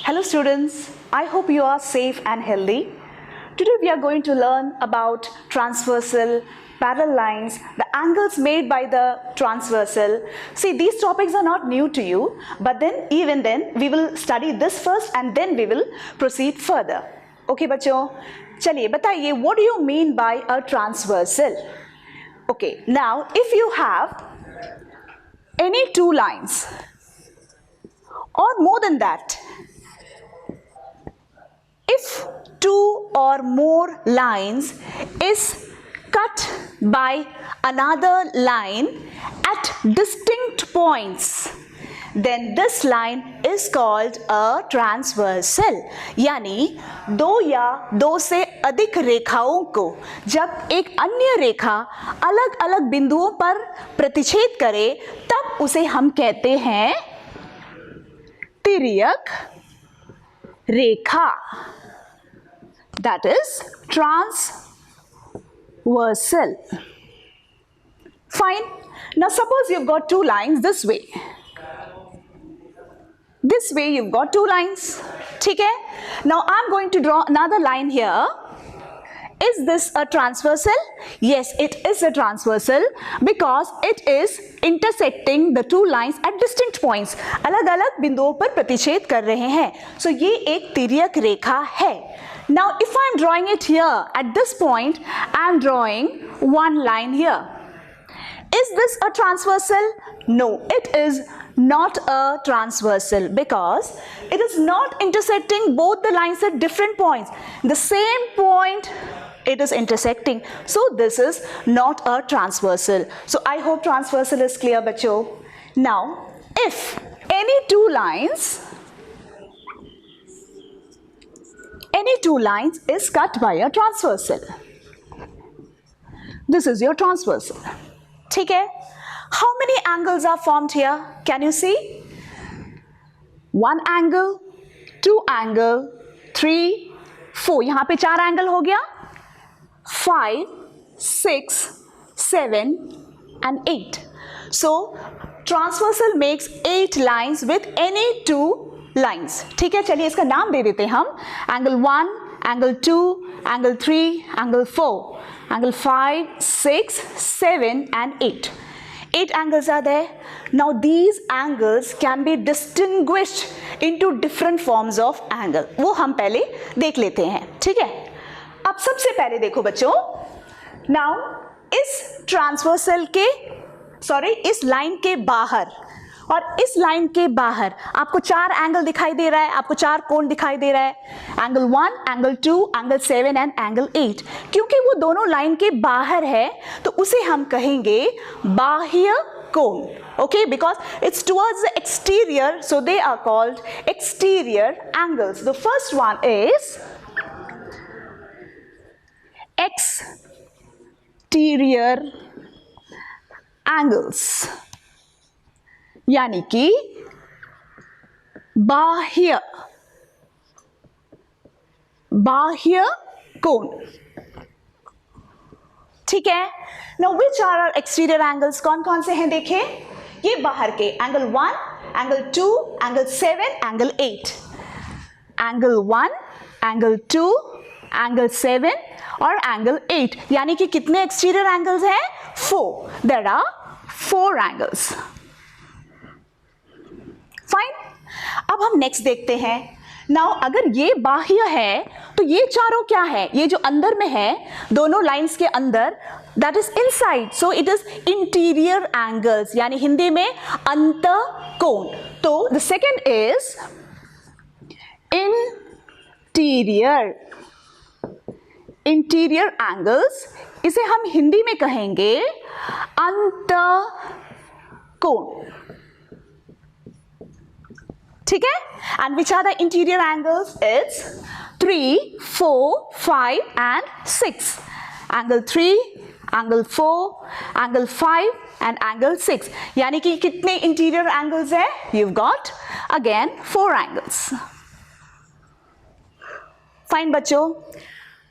Hello students, I hope you are safe and healthy. Today we are going to learn about transversal, parallel lines, the angles made by the transversal. See, these topics are not new to you, but even then we will study this first and then we will proceed further. Okay बच्चों, चलिए बताइए, what do you mean by a transversal? Okay, now if you have any two lines or more than that, if two or more lines is cut by another line at distinct points, then this line is called a transversal. यानी दो या दो से अधिक रेखाओं को जब एक अन्य रेखा अलग अलग बिंदुओं पर प्रतिच्छेद करे तब उसे हम कहते हैं तिर्यक रेखा. That is transversal. Fine. Now suppose you've got two lines this way. This way you've got two lines. ठीक है? Now I'm going to draw another line here. Is this a transversal? Yes, it is a transversal because it is intersecting the two lines at distinct points. अलग-अलग बिंदुओं पर प्रतिच्छेद कर रहे हैं. So ये एक तिर्यक रेखा है. Now if I am drawing it here at this point, I am drawing one line here. Is this a transversal? No, it is not a transversal because it is not intersecting both the lines at different points. The same point it is intersecting. So this is not a transversal. So I hope transversal is clear, bachcho. Now, if any two lines is cut by a transversal, this is your transversal. ठीक है? How many angles are formed here? Can you see? One angle, two angle, three, four. यहाँ पे चार angle हो गया. 5, 6, 7 and 8. So transversal makes 8 lines with any two lines. ठीक है, चलिए इसका नाम दे देते हैं हम. Angle 1, angle 2, angle 3, angle 4, angle 5, 6, 7 and 8. 8 angles are there. Now these angles can be distinguished into different forms of angle. वो हम पहले देख लेते हैं. ठीक है? अब सबसे पहले देखो बच्चों, now इस ट्रांसवर्सल के इस लाइन के बाहर और इस लाइन के बाहर आपको चार एंगल दिखाई दे रहा है, आपको चार कोण दिखाई दे रहा है. Angle 1, angle 2, angle 7 and angle 8. क्योंकि वो दोनों लाइन के बाहर है तो उसे हम कहेंगे बाह्य कोण. Okay, because it's towards the exterior, so they are called exterior angles. The first one is exterior angles, यानी कि बाह्य कोण. ठीक है? Now which are our exterior angles? कौन कौन से हैं देखें. ये बाहर के angle 1, angle 2, angle 7, angle 8. Angle 1, angle 2, angle 7 और एंगल 8. यानी कि कितने एक्सटीरियर एंगल्स हैं? 4. There are 4 angles. फाइन. अब हम नेक्स्ट देखते हैं. नाउ अगर ये बाह्य है तो ये चारों क्या है? ये जो अंदर में है दोनों लाइंस के अंदर, that is inside. So it is interior angles, यानी हिंदी में अंतःकोण. तो the second is interior angles. इसे हम हिंदी में कहेंगे अंतःकोण. ठीक है? And which are the interior angles? It's 3, 4, 5 and 6. Angle 3, angle 4, angle 5 and angle 6. यानी कि कितने इंटीरियर एंगल्स है? you've got again 4 angles. Fine बच्चों.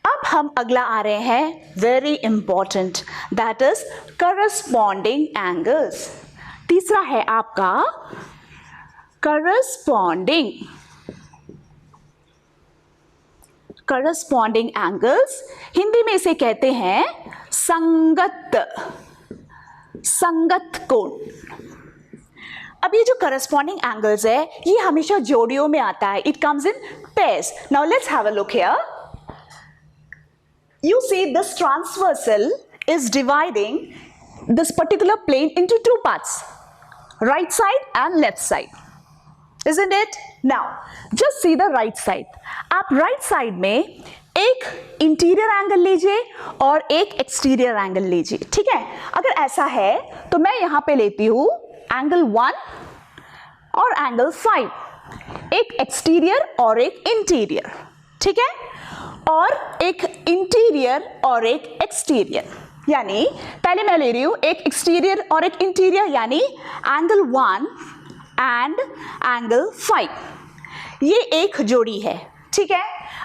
अब हम अगला आ रहे हैं, very important, that is corresponding angles. तीसरा है आपका करस्पॉन्डिंग करस्पॉन्डिंग एंगल्स, हिंदी में इसे कहते हैं संगत कोण। अब ये जो करस्पॉन्डिंग एंगल्स है ये हमेशा जोड़ियों में आता है, it comes in pairs. Now let's have a look here. You see this transversal is dividing this particular plane into two parts, right side and left side, isn't it? Now just see the right side. आप right side में एक interior angle लीजिए और एक exterior angle लीजिए, ठीक है। अगर ऐसा है तो मैं यहां पे लेती हूं एंगल 1 और एंगल 5, एक एक्सटीरियर और एक इंटीरियर, ठीक है, और एक इंटीरियर और एक एक्सटीरियर। यानी पहले मैं ले रही हूं एक एक्सटीरियर और एक इंटीरियर, यानी एंगल 1 एंड एंगल 5, ये एक जोड़ी है, ठीक है।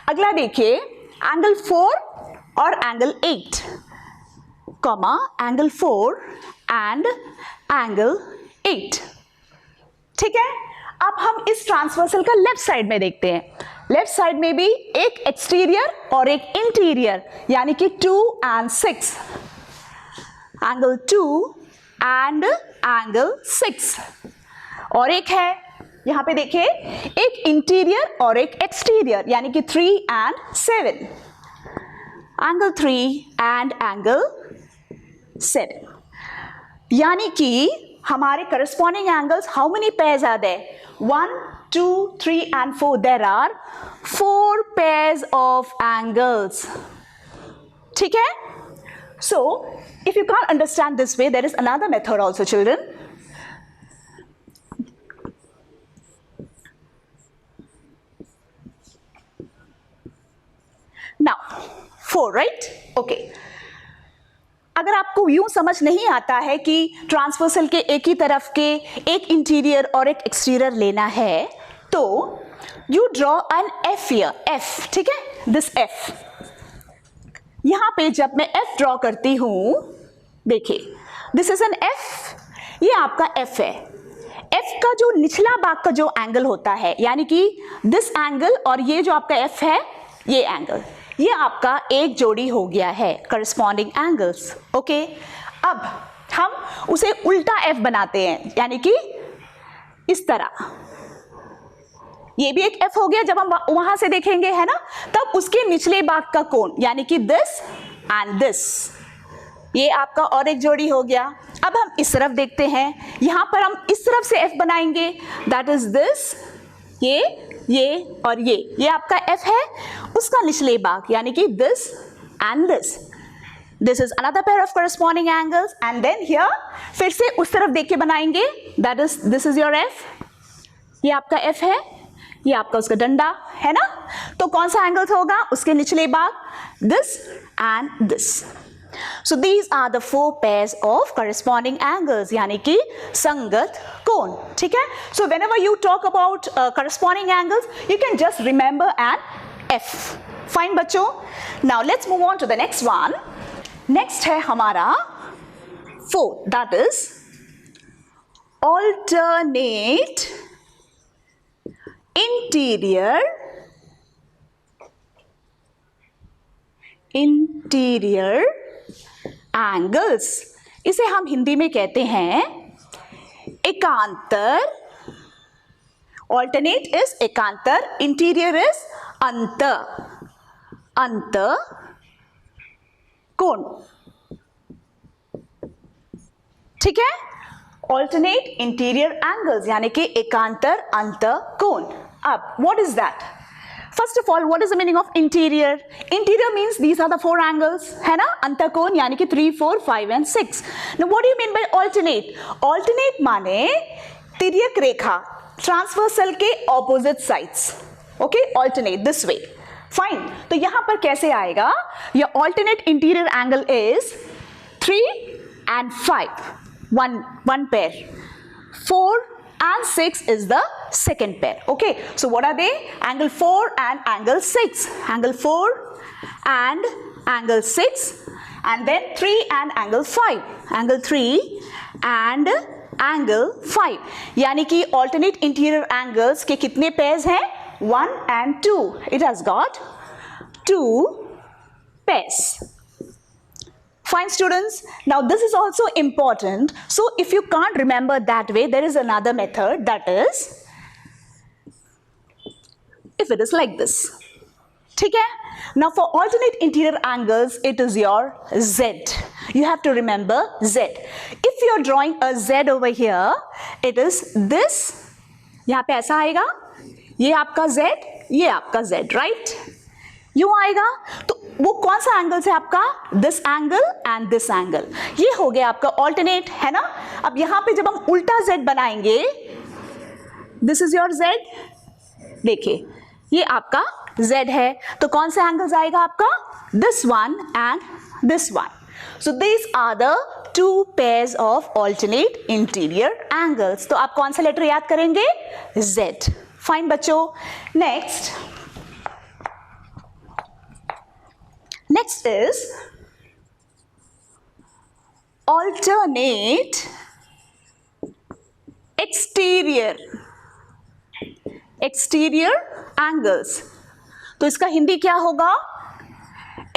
अगला देखिए एंगल 4 और angle 8, comma angle 4 and angle 8, ठीक है। अब हम इस ट्रांसवर्सल का लेफ्ट साइड में देखते हैं। लेफ्ट साइड में भी एक एक्सटीरियर और एक इंटीरियर, यानी कि 2 and 6, एंगल 2 एंड एंगल 6, और एक है यहां पे देखिए एक इंटीरियर और एक एक्सटीरियर, यानी कि 3 and 7, एंगल 3 एंड एंगल 7। यानी कि हमारे corresponding angles, how many pairs are there? 1, 2, 3 and 4. There are 4 pairs of angles. ठीक है? So, if you can't understand this way, there is another method also, children. Now, 4, right? Okay. अगर आपको यूं समझ नहीं आता है कि ट्रांसवर्सल के एक ही तरफ के एक इंटीरियर और एक एक्सटीरियर लेना है, तो you draw an F here, F, ठीक है, दिस एफ। यहां पे जब मैं एफ ड्रॉ करती हूं, देखिए दिस इज एन एफ, ये आपका एफ है। एफ का जो निचला भाग का जो एंगल होता है, यानी कि दिस एंगल और ये जो आपका एफ है, ये एंगल, ये आपका एक जोड़ी हो गया है करस्पॉन्डिंग एंगल्स, ओके। अब हम उसे उल्टा एफ बनाते हैं, यानी कि इस तरह, ये भी एक एफ हो गया। जब हम वहां से देखेंगे, है ना, तब उसके निचले भाग का कोण, यानी कि दिस एंड दिस, ये आपका और एक जोड़ी हो गया। अब हम इस तरफ देखते हैं, यहां पर हम इस तरफ से एफ बनाएंगे, दैट इज दिस, ये और ये आपका एफ है, उसका निचले भाग, यानी कि this and this, this is another pair of corresponding angles. And then here फिर से उस तरफ देख के बनाएंगे, that is, this is your F, ये आपका एफ है, ये आपका उसका डंडा है ना, तो कौन सा एंगल होगा? उसके निचले भाग, this and this. So these are the 4 pairs of corresponding angles, यानी कि संगत कोण, ठीक है। So whenever you talk about corresponding angles, you can just remember an F. Fine बच्चों। Now let's move on to the next one. Next है हमारा 4, that is alternate interior angles. इसे हम हिंदी में कहते हैं एकांतर। ऑल्टरनेट इज एकांतर, इंटीरियर इज अंत कोण, ठीक है। ऑल्टरनेट इंटीरियर एंगल्स यानी कि एकांतर अंत कोण। अब what is that? First of all, what is the meaning of interior? Interior means these are the 4 angles, है ना, अंतकोण, यानी कि 3, 4, 5 and 6. Now what do you mean by alternate? Alternate माने तिर्यक रेखा, ट्रांसवर्सल के opposite sides, okay? Alternate this way. Fine. तो यहां पर कैसे आएगा? Your alternate interior angle is 3 and 5, one pair. 4 and 6 is the second pair, okay? So what are they? Angle 4 and angle 6. Angle 4 and angle 6, and then 3 and angle 5. Angle 3 and angle 5. यानी कि alternate interior angles के कितने pairs हैं? 1 and 2. It has got 2 pairs. Fine students, now this is also important. So if you can't remember that way, there is another method, that is, if it is like this. ठीक है? Now for alternate interior angles, it is your Z. You have to remember Z. If you are drawing a Z over here, it is this. यहाँ पे ऐसा आएगा, ये आपका Z, ये आपका Z, right? यूं आएगा, तो वो कौन सा एंगल है आपका? This angle and this angle. ये हो गया आपका ऑल्टरनेट, है ना? अब यहां पे जब हम उल्टा Z बनाएंगे, दिस इज योर Z. देखिए, ये आपका Z है, तो कौन सा एंगल आएगा आपका? This one and this one. So this are the two pairs of alternate interior angles. तो आप कौन सा लेटर याद करेंगे? Z. फाइन बच्चों. Next is alternate exterior angles. तो इसका हिंदी क्या होगा?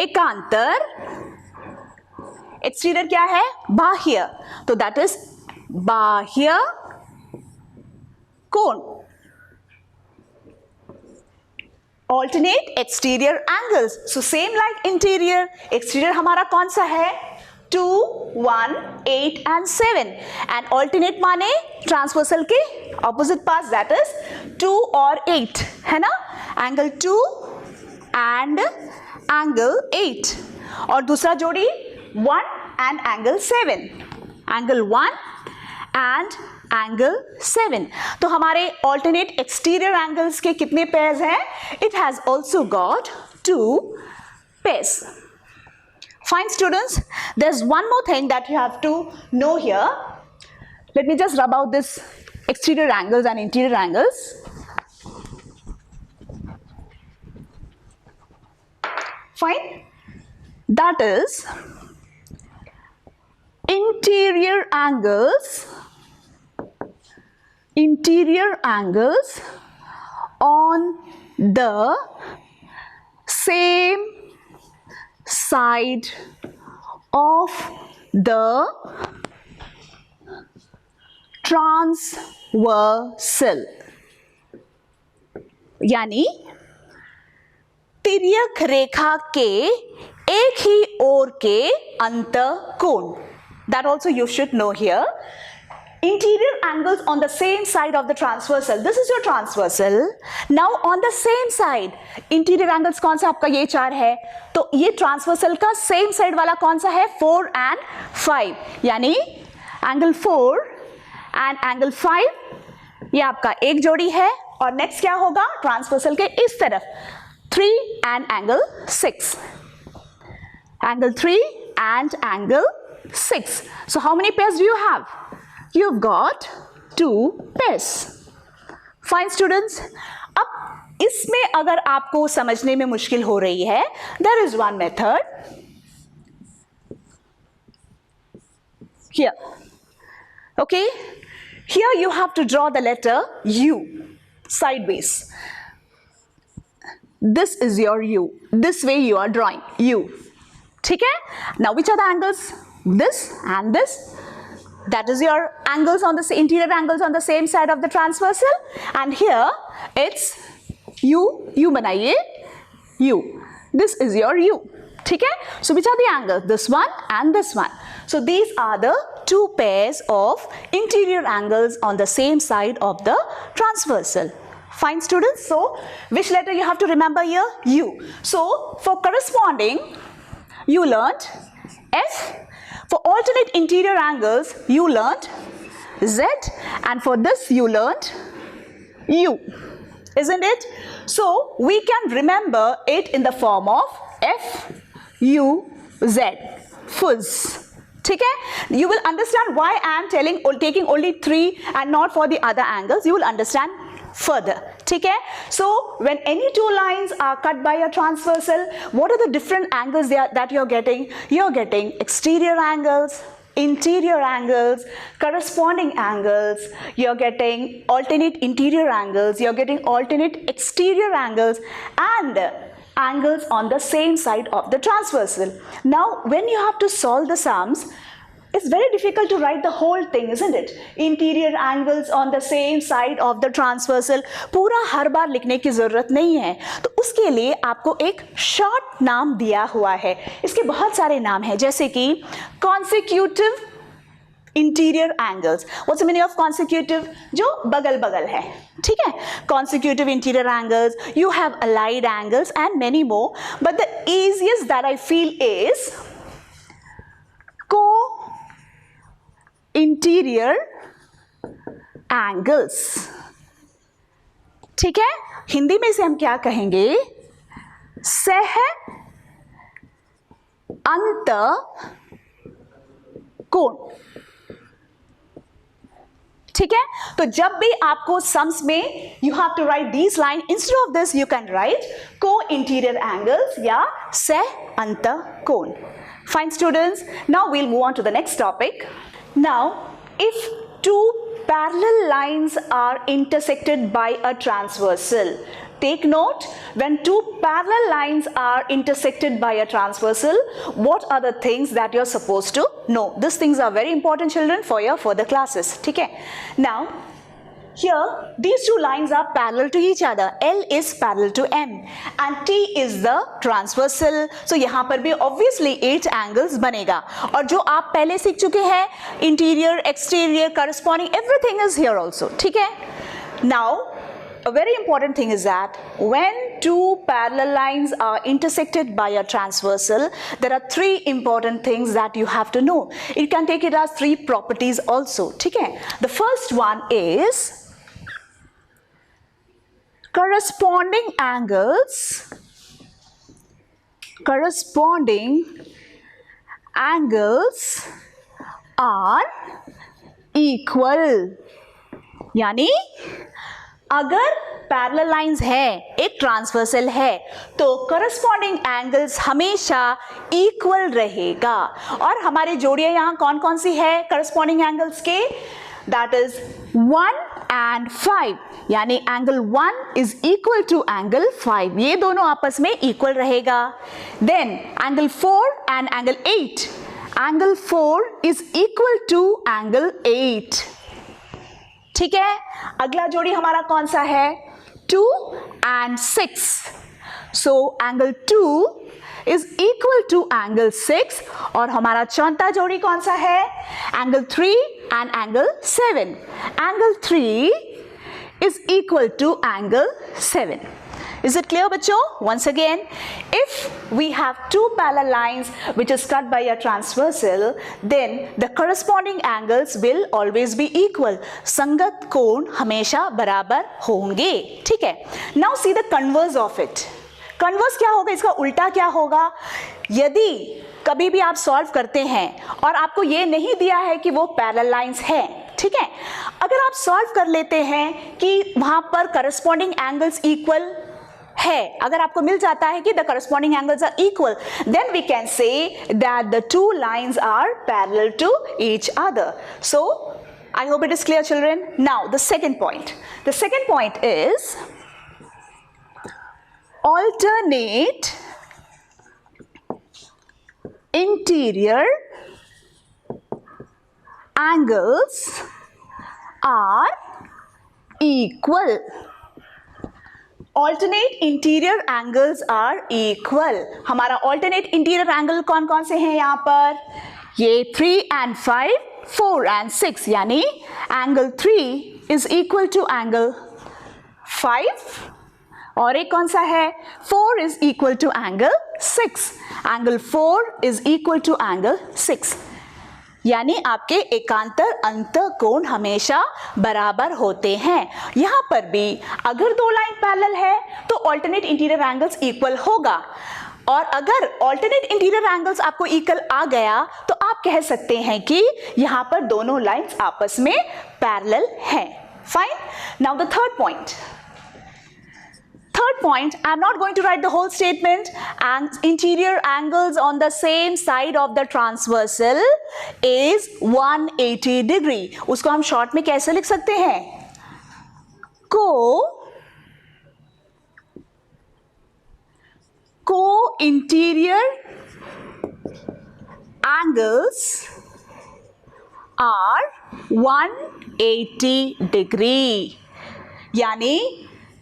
एकांतर. एक्सटीरियर क्या है? बाह्य. तो दैट इज बाह्य कोण. Alternate exterior angles. So same like interior. Exterior हमारा कौन सा है? 2, 1, 8 and 7. And alternate माने transversal के opposite parts, that is 2 और 8, है ना? Angle 2 and angle 8. और दूसरा जोड़ी 1 and angle 7. Angle 1 and angle 7. तो हमारे ऑल्टरनेट एक्सटीरियर एंगल्स के कितने पेयर्स हैं? It has also got 2 pairs. Fine students, there is one more thing that you have to know here. Let me just rub out this exterior angles and interior angles. Fine. That is interior angles on the same side of the transversal. यानी तिर्यक रेखा के एक ही ओर के अंतःकोण. That also you should know here. Interior angles on the same side of the transversal. This is your transversal. Now on the same side, interior angles कौन सा आपका? ये 4 है. तो ये transversal का same side वाला कौन सा है? 4 and 5. यानी angle 4 and angle 5 ये आपका एक जोड़ी है. और next क्या होगा? transversal के इस तरफ 3 and angle 6. Angle 3 and angle 6. So how many pairs do you have? You've got 2 pairs. Fine students. अब इसमें अगर आपको समझने में मुश्किल हो रही है, there is one method here. Okay? Here you have to draw the letter U sideways. This is your U. This way you are drawing U. ठीक है? Now which are the angles? This and this. That is your angles on the interior angles on the same side of the transversal. And here it's U. U बनाइए. U. This is your U. ठीक है? So which are the angles? This one and this one. So these are the two pairs of interior angles on the same side of the transversal. Fine students. So which letter you have to remember here? U. So for corresponding, you learnt F. For alternate interior angles, you learnt Z, and for this you learnt U, isn't it? So we can remember it in the form of F, U, Z, fuzz. ठीक है? You will understand why I am taking only 3 and not for the other angles. You will understand further. ठीक है? So when any two lines are cut by a transversal, what are the different angles that you're getting? You're getting exterior angles, interior angles, corresponding angles, you're getting alternate interior angles, you're getting alternate exterior angles, and angles on the same side of the transversal. Now, when you have to solve the sums, it's very difficult to write the whole thing, isn't it? Interior angles on the same side of the transversal. पूरा हर बार लिखने की जरूरत नहीं है, तो उसके लिए आपको एक शॉर्ट नाम दिया हुआ है. इसके बहुत सारे नाम हैं, जैसे कि consecutive interior angles. What's the meaning of consecutive? जो बगल बगल है, ठीक है. Consecutive interior angles, you have allied angles and many more, but the easiest that I feel is को इंटीरियर एंगल्स. ठीक है, हिंदी में इसे हम क्या कहेंगे? सह अंत कोण. ठीक है, तो जब भी आपको सम्स में you have to write this line, instead of this you can write को इंटीरियर एंगल्स या सह अंत कोण. Fine students, now we'll move on to the next topic. Now if two parallel lines are intersected by a transversal, take note, when two parallel lines are intersected by a transversal, what are the things that you're supposed to know? These things are very important, children, for your further classes. Okay? Now, here these two lines are parallel to each other. L is parallel to M and T is the transversal. So यहाँ पर भी obviously 8 angles बनेगा. और जो आप पहले सीख चुके हैं, interior, exterior, corresponding, everything is here also. ठीक है? Now, a very important thing is that when two parallel lines are intersected by a transversal, there are 3 important things that you have to know. You can take it as 3 properties also. ठीक है? The first one is corresponding angles are equal. यानी अगर parallel lines है, एक transversal है, तो corresponding angles हमेशा equal रहेगा. और हमारी जोड़ियां यहां कौन कौन सी है करस्पॉन्डिंग एंगल्स के? That is 1 and 5. यानी angle 1 is equal to angle 5. ये दोनों आपस में इक्वल रहेगा. Then angle 4 and angle 8. Angle 4 is equal to angle 8. ठीक है, अगला जोड़ी हमारा कौन सा है? 2 and 6. So angle 2 is equal to angle 6. और हमारा चौथा जोड़ी कौन सा है? Angle 3 and angle 7. Angle 3 is equal to angle 7. Is it clear, बच्चों? Once again, if we have 2 parallel lines which is cut by a transversal, then the corresponding angles will always be equal. संगत कोण हमेशा बराबर होंगे. ठीक है? Now see the converse of it. Converse क्या होगा? इसका उल्टा क्या होगा? यदि कभी भी आप सॉल्व करते हैं और आपको ये नहीं दिया है कि वो पैरेलल लाइंस है, ठीक है, अगर आप सॉल्व कर लेते हैं कि वहां पर करस्पॉन्डिंग एंगल्स इक्वल है, अगर आपको मिल जाता है कि the corresponding angles are equal, then we can say that the 2 lines are parallel to each other. So I hope it is clear, children. Now the second point is alternate interior angles are equal. Alternate interior angles are equal. हमारा alternate interior angle कौन कौन से हैं यहाँ पर? ये 3 and 5, 4 and 6. यानी angle 3 is equal to angle 5. और एक कौन सा है? 4 is equal to angle 6. Angle 4 is equal to angle 6. यानी आपके एकांतर अंत कोण हमेशा बराबर होते हैं. यहां पर भी अगर 2 लाइन पैरेलल है तो ऑल्टरनेट इंटीरियर एंगल्स इक्वल होगा. और अगर ऑल्टरनेट इंटीरियर एंगल्स आपको इक्वल आ गया तो आप कह सकते हैं कि यहां पर दोनों लाइंस आपस में पैरेलल हैं. Fine. Now the third point, I'm not going to write the whole statement. And interior angles on the same side of the transversal is 180 degree. उसको हम शॉर्ट में कैसे लिख सकते हैं? को co-interior angles are 180 डिग्री, यानी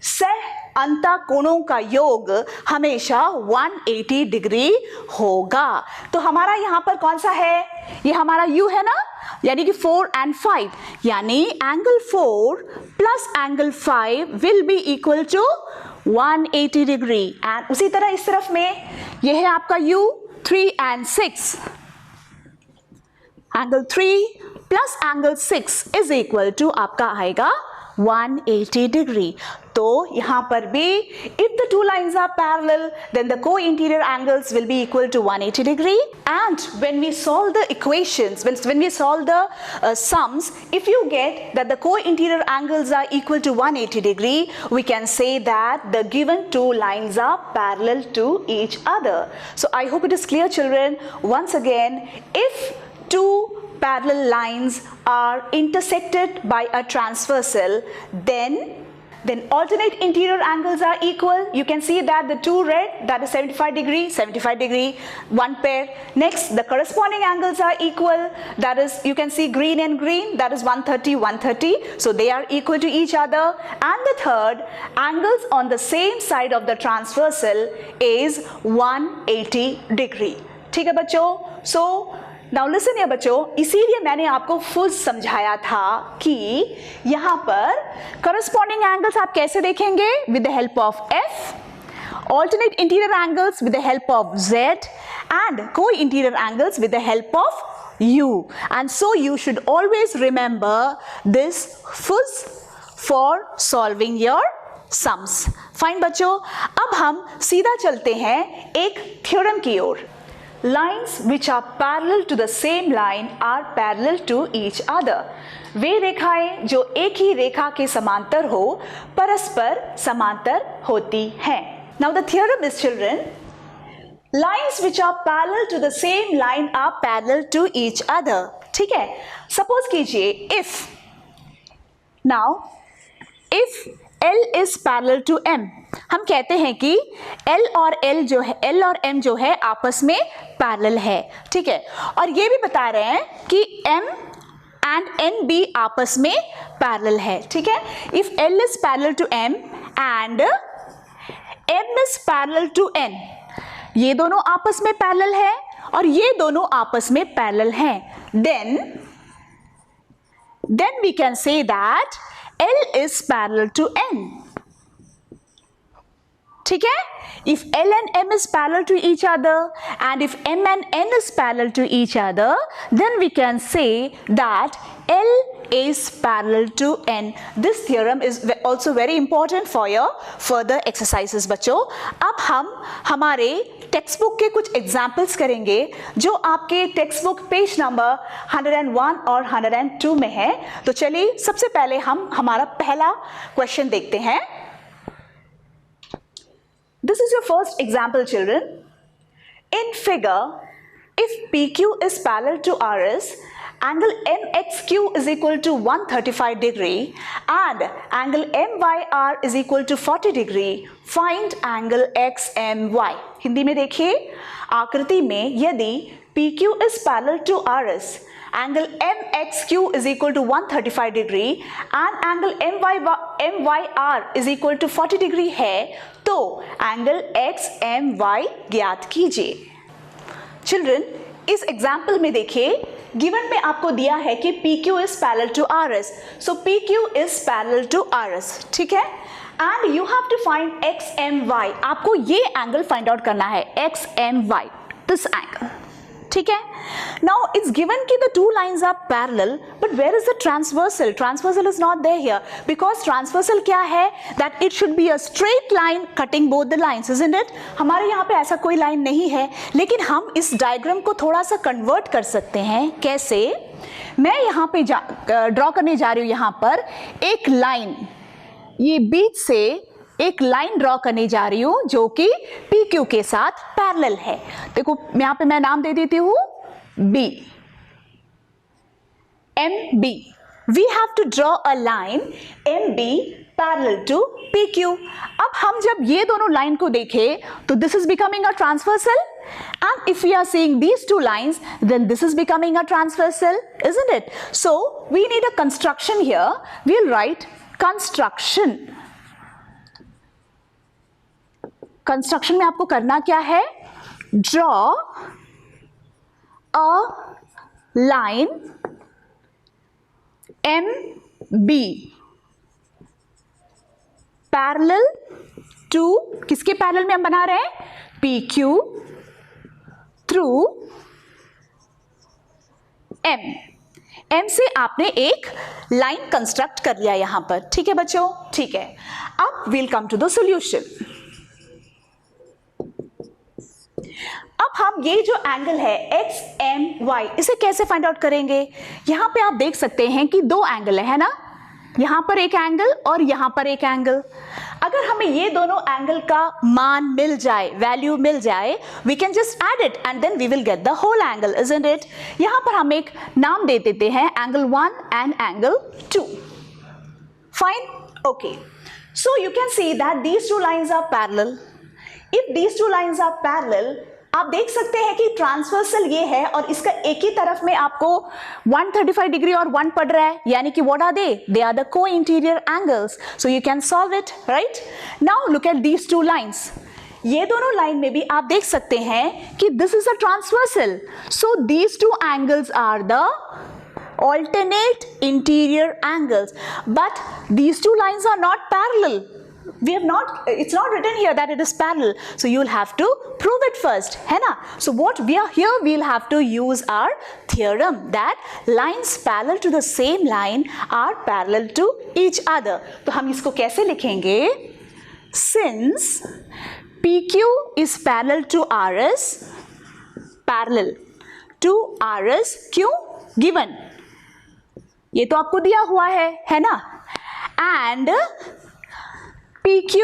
सह अंतः कोणों का योग हमेशा 180 डिग्री होगा। तो हमारा यहां पर कौन सा है, ये हमारा U है ना, यानी कि 4 and 5, यानी angle 4 plus angle 5 will be equal to 180 degree. And उसी तरह इस तरफ में ये है आपका U 3 and 6, angle 3 plus angle 6 is equal to आपका आएगा 180 डिग्री। तो यहां पर भी if the two lines are parallel then the co-interior angles will be equal to 180 degree. And when we solve the equations, when we solve the sums, if you get that the co-interior angles are equal to 180 degree, we can say that the given two lines are parallel to each other. So I hope it is clear, children. Once again, if two parallel lines are intersected by a transversal, then alternate interior angles are equal. You can see that the two red, that is 75 degree, one pair. Next, the corresponding angles are equal. That is, you can see green and green, that is 130. So they are equal to each other. And the third, angles on the same side of the transversal is 180 degree. ठीक है बच्चों? So now listen या बच्चों, इसीलिए मैंने आपको खुद समझाया था कि यहां पर करस्पॉन्डिंग एंगल्स आप कैसे देखेंगे, with the help of F, alternate interior angles with the help of Z, and co-interior angles with the help of U. And so you should always remember this for solving your sums. Fine बच्चों, अब हम सीधा चलते हैं एक theorem की ओर। Lines which are parallel to the same line are parallel to each other. वे रेखाएं जो एक ही रेखा के समांतर हो, परस्पर समांतर होती हैं। Now the theorem is, children, lines which are parallel to the same line are parallel to each other. ठीक है? Suppose कीजिए if L is parallel to M, हम कहते हैं कि L और M जो है आपस में पैरेलल है, ठीक है, और ये भी बता रहे हैं कि M and N भी आपस में पैरेलल है, ठीक है। If L is parallel to M and M is parallel to N, ये दोनों आपस में पैरेलल है और ये दोनों आपस में पैरेलल हैं, then we can say that L is parallel to N. ठीक है? If L and M is parallel to each other and if M and N is parallel to each other, then we can say that L is parallel to N. This theorem is also very important for your further exercises बच्चों। अब हम हमारे text book के कुछ examples करेंगे जो आपके text book page number 101 और 102 में है। तो चलिए सबसे पहले हम हमारा पहला क्वेश्चन देखते हैं। This is your first example, children. In figure, if PQ is parallel to RS, angle MXQ is equal to 135 degree and angle MYR is equal to 40 degree. Find angle XMY. Hindi में देखिए, आकृति में यदि PQ is parallel to RS, angle MXQ is equal to 135 degree and angle MYR is equal to 40 degree है, तो angle XMY ज्ञात कीजिए। Children, इस एग्जाम्पल में देखिए, गिवन में आपको दिया है कि PQ is parallel to RS, so PQ is parallel to RS, ठीक है, and you have to find XMY, आपको ये एंगल फाइंड आउट करना है, XMY, this angle, ठीक है। Now it's given कि the two lines are parallel, but where is the transversal? Transversal is not there here because transversal क्या है? That it should be a straight line cutting both the lines, isn't it? हमारे यहाँ पे ऐसा कोई line नहीं है, लेकिन हम इस डायग्राम को थोड़ा सा कन्वर्ट कर सकते हैं। कैसे? मैं यहाँ पे ड्रॉ करने जा रही हूँ, यहाँ पर एक लाइन, ये बीच से एक लाइन ड्रॉ करने जा रही हूं जो कि PQ के साथ पैरेलल है। देखो यहां पे मैं नाम दे देती हूं B, MB, we have to draw a line MB parallel to PQ. अब हम जब ये दोनों लाइन को देखें तो this is becoming a transversal, and if we are seeing these two lines then this is becoming a transversal, isn't it? So we need a construction here. We'll write construction. Construction में आपको करना क्या है? Draw a line M B parallel to, किसके parallel में हम बना रहे हैं? P Q through M. M से आपने एक लाइन कंस्ट्रक्ट कर लिया यहां पर. ठीक है बच्चों? ठीक है. अब we'll come to the solution. अब हम ये जो एंगल है एक्स एम वाई, इसे कैसे फाइंड आउट करेंगे? यहां पे आप देख सकते हैं कि दो एंगल है ना, यहां पर एक एंगल और यहां पर एक एंगल. अगर हमें ये दोनों एंगल का मान मिल जाए, वैल्यू मिल जाए, we can just add it and then we will get the whole angle, isn't it? यहां पर हम एक नाम दे देते हैं angle 1 and angle 2. Fine, okay. So you can see that these two lines are parallel. If these two lines are parallel, आप देख सकते हैं कि ट्रांसवर्सल ये है और इसका एक ही तरफ में आपको 135 डिग्री और 1 पड़ रहा है, यानी कि what are they are the co interior angles. So you can solve it, right? Now look at these two lines. ये दोनों लाइन में भी आप देख सकते हैं कि this is a transversal. So these two angles are the alternate interior angles, but these two lines are not parallel. It's not written here that it is parallel, so you'll have to prove it first, है ना? So what we are here, we'll have to use our theorem that lines parallel to the same line are parallel to each other. तो हम इसको कैसे लिखेंगे? Since PQ is parallel to RS, parallel to RS, क्यों? Given, ये तो आपको दिया हुआ है ना? And PQ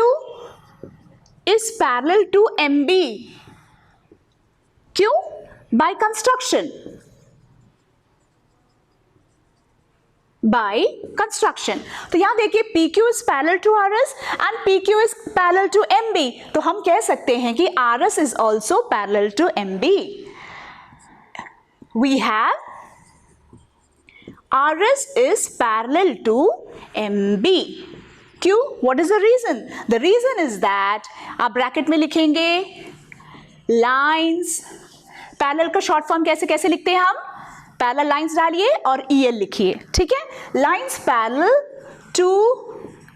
is parallel to MB. क्यों? By construction. By construction. तो यहां देखिए PQ is parallel to RS and PQ is parallel to MB. तो हम कह सकते हैं कि RS is also parallel to MB. We have RS is parallel to MB. क्यों? What is the reason? The reason is that आप bracket में लिखेंगे lines, parallel का शॉर्ट फॉर्म कैसे कैसे लिखते हैं हम? पैरेलल लाइंस डालिए और EL लिखिए, ठीक है? Lines parallel to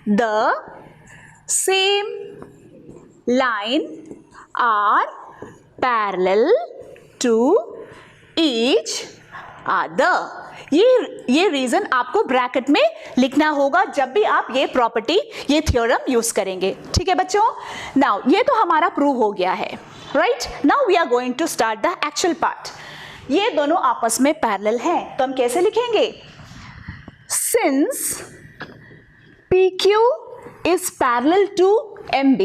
the same line are parallel to each other. ये रीजन आपको ब्रैकेट में लिखना होगा जब भी आप ये प्रॉपर्टी, ये थ्योरम यूज करेंगे. ठीक है बच्चों? नाउ ये तो हमारा प्रूव हो गया है, right? Now we are going to start the actual part. ये दोनों आपस में पैरेलल हैं, तो हम कैसे लिखेंगे? Since PQ is parallel to MB,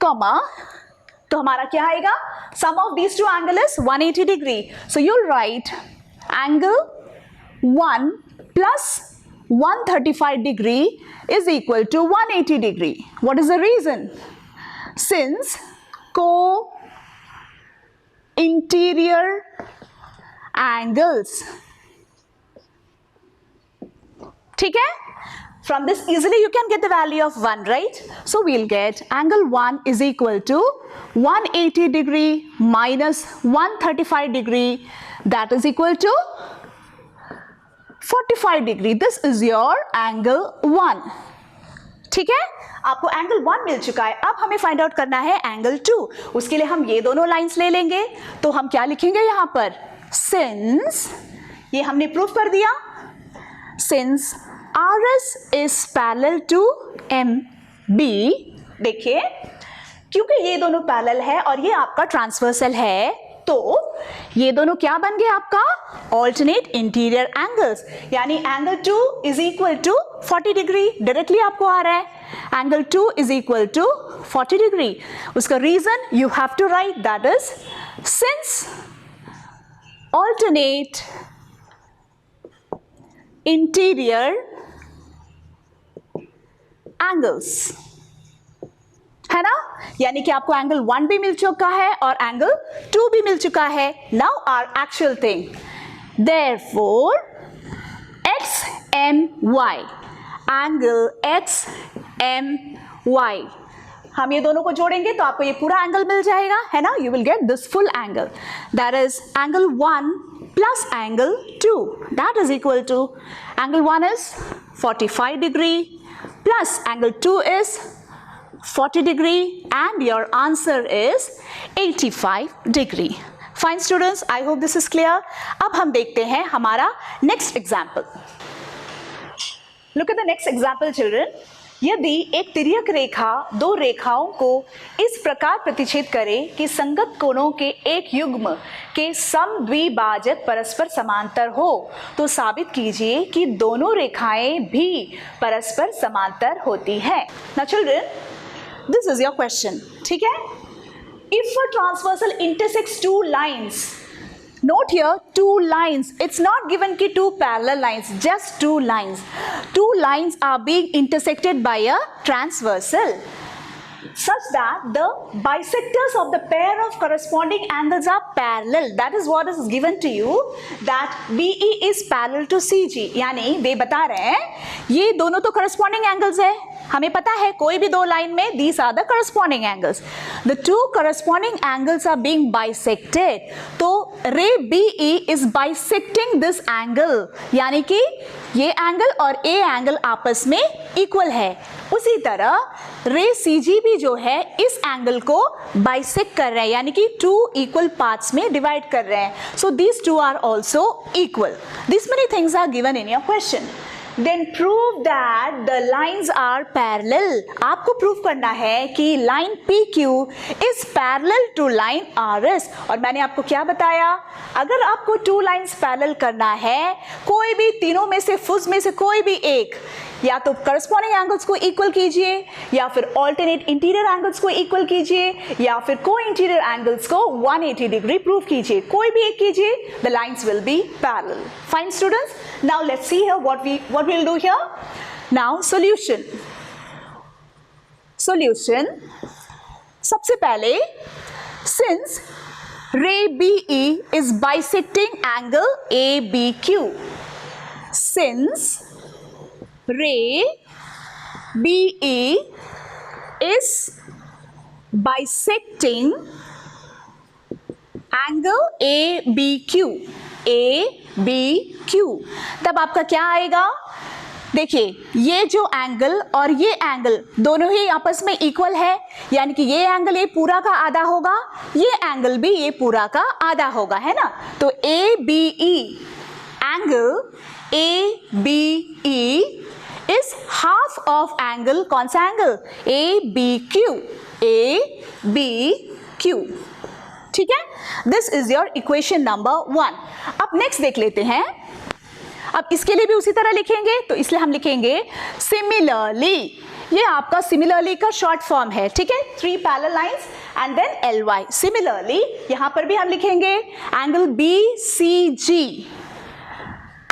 comma, तो हमारा क्या आएगा? Sum of these two angles is 180 degree. So you'll write angle 1 plus 135 degree is equal to 180 degree. What is the reason? Since co-interior angles. ठीक है? From this easily you can get the value of 1, right? So we'll get angle 1 is equal to 180 degree minus 135 degree, that is equal to 45 degree. This is your angle 1. ठीक है? आपको angle 1 मिल चुका है. अब हमें find out करना है angle 2. उसके लिए हम ये दोनों लाइंस ले लेंगे. तो हम क्या लिखेंगे यहां पर? Since, ये हमने प्रूफ कर दिया, since RS is parallel to MB. देखिए, क्योंकि ये दोनों पैरेलल है और ये आपका ट्रांसवर्सल है, तो ये दोनों क्या बन गए आपका? Alternate interior angles. यानी angle 2 is equal to 40 degree. Directly आपको आ रहा है angle 2 is equal to 40 degree. उसका reason you have to write, that is since alternate interior angles, है ना, यानी कि आपको एंगल 1 भी मिल चुका है और एंगल 2 भी मिल चुका है. Now our actual thing, therefore XMY, angle XMY, हम ये दोनों को जोड़ेंगे तो आपको ये पूरा एंगल मिल जाएगा, है ना. You will get this full angle, that is angle 1 plus angle 2, that is equal to angle 1 is 45 degree plus angle 2 is 40 degree and your answer is 85 degree. Fine students, I hope this is clear. अब हम देखते हैं हमारा next example. Look at the next example children. यदि एक तिर्यक रेखा दो रेखाओं को इस प्रकार प्रतिच्छेद करे कि संगत कोणों के एक युग्म के समद्विभाजक परस्पर समांतर हो, तो साबित कीजिए कि दोनों रेखाएं भी परस्पर समांतर होती हैं. Now children, this is your question, ठीक है. If a transversal intersects two lines, note here two lines, it's not given ki two parallel lines, just two lines. Two lines are being intersected by a transversal such that the bisectors of the pair of corresponding angles are parallel. That is what is given to you, that BE is parallel to CG. यानी वे बता रहे हैं ये दोनों तो corresponding angles है, हमें पता है कोई भी दो लाइन में these are the corresponding angles. The two corresponding angles are being bisected. तो ray BE is bisecting this angle, यानी कि ये एंगल और ए एंगल आपस में इक्वल है. उसी तरह रे CG भी जो है इस एंगल को बाइसेक्ट कर रहे हैं, यानी कि टू इक्वल पार्ट्स में डिवाइड कर रहे हैं. So these two are also equal. This many things are given in your question. Then prove that the lines are parallel. आपको प्रूव करना है कि line PQ is parallel to line RS. और मैंने आपको क्या बताया, अगर आपको टू लाइन्स पैरेलल करना है, कोई भी तीनों में से फुज में से कोई भी एक, या तो करस्पॉन्डिंग एंगल्स को इक्वल कीजिए, या फिर ऑल्टरनेट इंटीरियर एंगल्स को इक्वल कीजिए, या फिर को इंटीरियर एंगल्स को 180 डिग्री प्रूव कीजिए, कोई भी एक कीजिए, the lines will be parallel. Fine students, now let's see here what we'll do here. Now solution. सबसे पहले, since ray BE is bisecting angle ABQ, since ray BE is bisecting angle ABQ, तब आपका क्या आएगा, देखिए ये जो angle और ये एंगल दोनों ही आपस में इक्वल है, यानी कि ये एंगल ये पूरा का आधा होगा, ये एंगल भी ये पूरा का आधा होगा, है ना. तो ABE angle ABE is half of angle, कौन सा एंगल, ABQ. ठीक है, this is your equation number 1. अब नेक्स्ट देख लेते हैं. अब इसके लिए भी उसी तरह लिखेंगे, तो इसलिए हम लिखेंगे सिमिलरली. ये आपका सिमिलरली का शॉर्ट फॉर्म है, ठीक है. 3 parallel lines and then LY. Similarly यहां पर भी हम लिखेंगे angle BCG.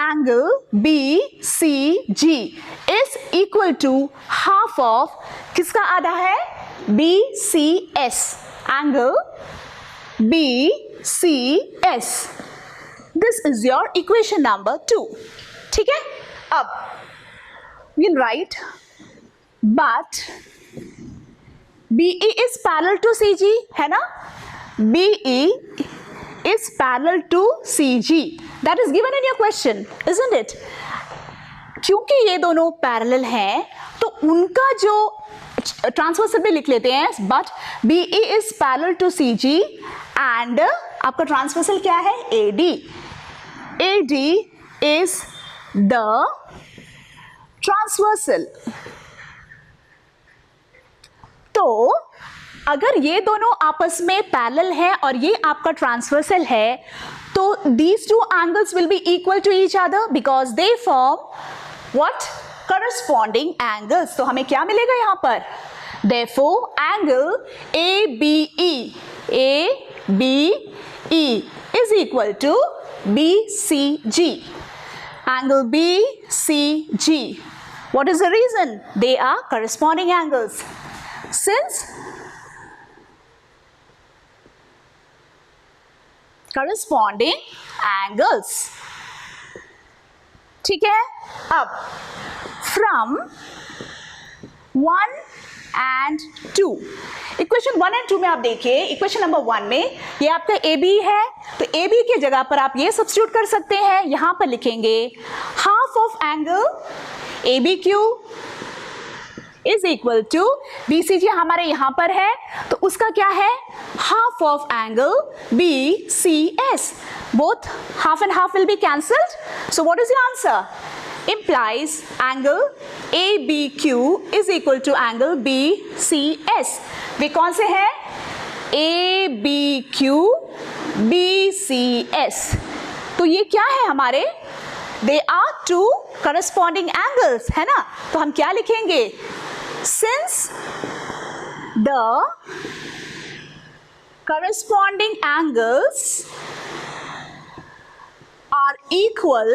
Angle BCG is equal to half of, किसका आधा है, BCS. Angle BCS. This is your equation number 2. ठीक है. अब we'll write, but BE is parallel to CG, है ना. BE is parallel to CG. That is given in your question, isn't it? क्योंकि ये दोनों पैरेलल हैं, तो उनका जो ट्रांसवर्सल भी लिख लेते हैं, but BE is parallel to CG and आपका ट्रांसवर्सल क्या है, AD. AD is the transversal. तो अगर ये दोनों आपस में पैरेलल है और ये आपका ट्रांसवर्सल है, तो these two angles will be equal to each other because they form what? Corresponding angles. तो हमें क्या मिलेगा यहाँ पर? Therefore, angle ABE is equal to BCG. angle BCG. What is the reason? They are corresponding angles. Since corresponding angles. ठीक है, अब from 1 and 2, equation 1 and 2 में आप देखिए, इक्वेशन नंबर 1 में ये आपका AB है, तो AB की जगह पर आप ये सब्स्टिट्यूट कर सकते हैं, यहां पर लिखेंगे half of angle ABQ is equal to BCG हमारे यहां पर है, तो उसका क्या है, half of angle BCS. Both half and half will be cancelled, so what is your answer? Implies angle ABQ is equal to angle BCS. वे कौन से हैं? ABQ BCS. तो ये क्या है हमारे? They are two corresponding angles, है ना? तो हम क्या लिखेंगे? Since the corresponding angles are equal,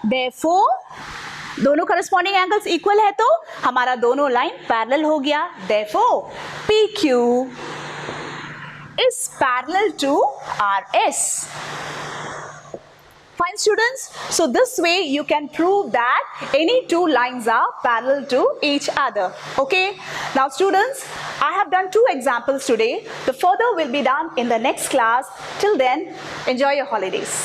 therefore दोनों corresponding angles equal है तो हमारा दोनों लाइन पैरेलल हो गया, therefore PQ is parallel to RS. Fine students, so this way you can prove that any two lines are parallel to each other. Okay, now students, I have done 2 examples today. The further will be done in the next class. Till then, enjoy your holidays.